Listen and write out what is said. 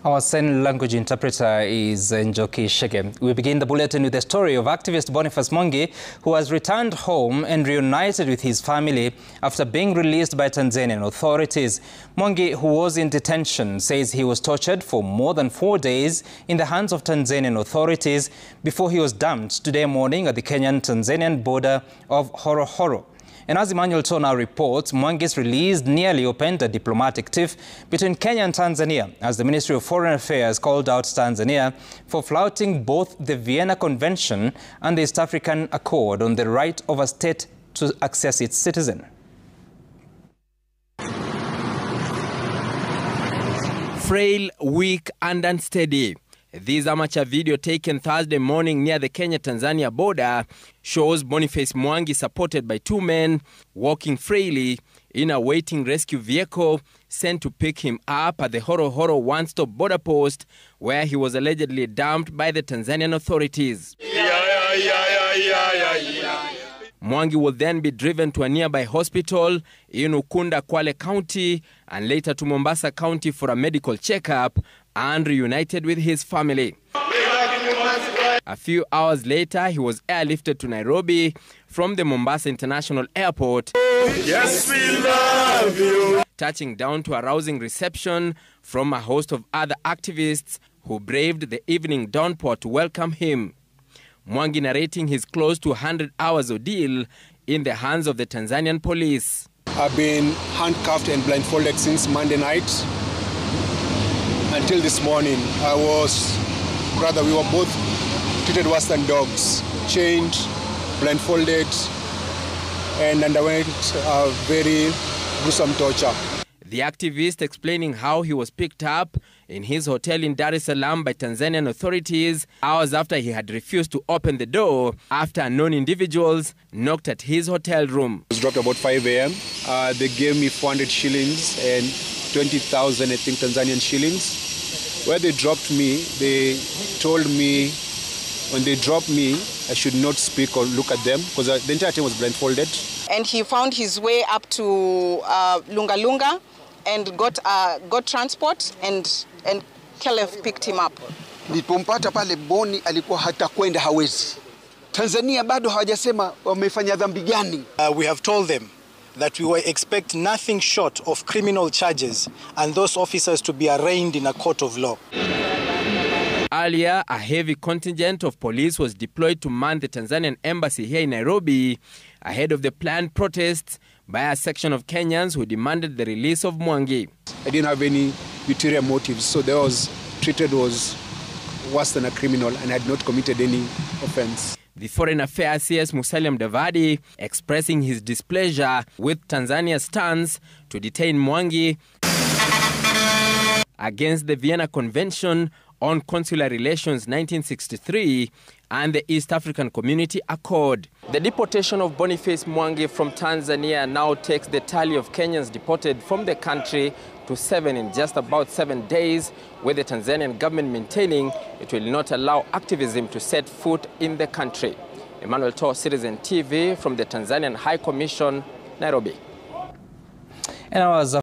Our sign language interpreter is Njoki Shege. We begin the bulletin with the story of activist Boniface Mwangi, who has returned home and reunited with his family after being released by Tanzanian authorities. Mwangi, who was in detention, says he was tortured for more than 4 days in the hands of Tanzanian authorities before he was dumped today morning at the Kenyan-Tanzanian border of Horohoro. And as Emmanuel Tona reports, Mwangi's release nearly opened a diplomatic tiff between Kenya and Tanzania, as the Ministry of Foreign Affairs called out Tanzania for flouting both the Vienna Convention and the East African Accord on the right of a state to access its citizen. Frail, weak and unsteady. This amateur video taken Thursday morning near the Kenya-Tanzania border shows Boniface Mwangi, supported by two men, walking frailly in a waiting rescue vehicle sent to pick him up at the Horohoro one-stop border post, where he was allegedly dumped by the Tanzanian authorities. Mwangi will then be driven to a nearby hospital in Ukunda, Kwale County, and later to Mombasa County for a medical checkup and reunited with his family. A few hours later, he was airlifted to Nairobi from the Mombasa International Airport. Yes, we love you. Touching down to a rousing reception from a host of other activists who braved the evening downpour to welcome him. Mwangi narrating his close to 100 hours ordeal in the hands of the Tanzanian police. I've been handcuffed and blindfolded since Monday night until this morning. We were both treated worse than dogs, chained, blindfolded, and underwent very gruesome torture. The activist explaining how he was picked up in his hotel in Dar es Salaam by Tanzanian authorities hours after he had refused to open the door after unknown individuals knocked at his hotel room. It was dropped about 5 a.m. They gave me 400 shillings and 20,000, I think, Tanzanian shillings. Where they dropped me, they told me when they dropped me, I should not speak or look at them because the entire team was blindfolded. And he found his way up to Lunga Lunga and got transport, and Caleb picked him up. Nilipompata pale Boni alikuwa hata kwenda hawezi. Tanzania bado hawajasema wamefanya dhambi gani. We have told them that we will expect nothing short of criminal charges and those officers to be arraigned in a court of law. Earlier, a heavy contingent of police was deployed to man the Tanzanian embassy here in Nairobi ahead of the planned protests by a section of Kenyans who demanded the release of Mwangi. I didn't have any ulterior motives, so they was treated was worse than a criminal and had not committed any offense. The Foreign Affairs CS Musalia Mudavadi expressing his displeasure with Tanzania's stance to detain Mwangi against the Vienna Convention on Consular Relations 1963 and the East African Community Accord. The deportation of Boniface Mwangi from Tanzania now takes the tally of Kenyans deported from the country to 7 in just about 7 days, with the Tanzanian government maintaining it will not allow activism to set foot in the country. Emmanuel Tona, Citizen TV from the Tanzanian High Commission, Nairobi. And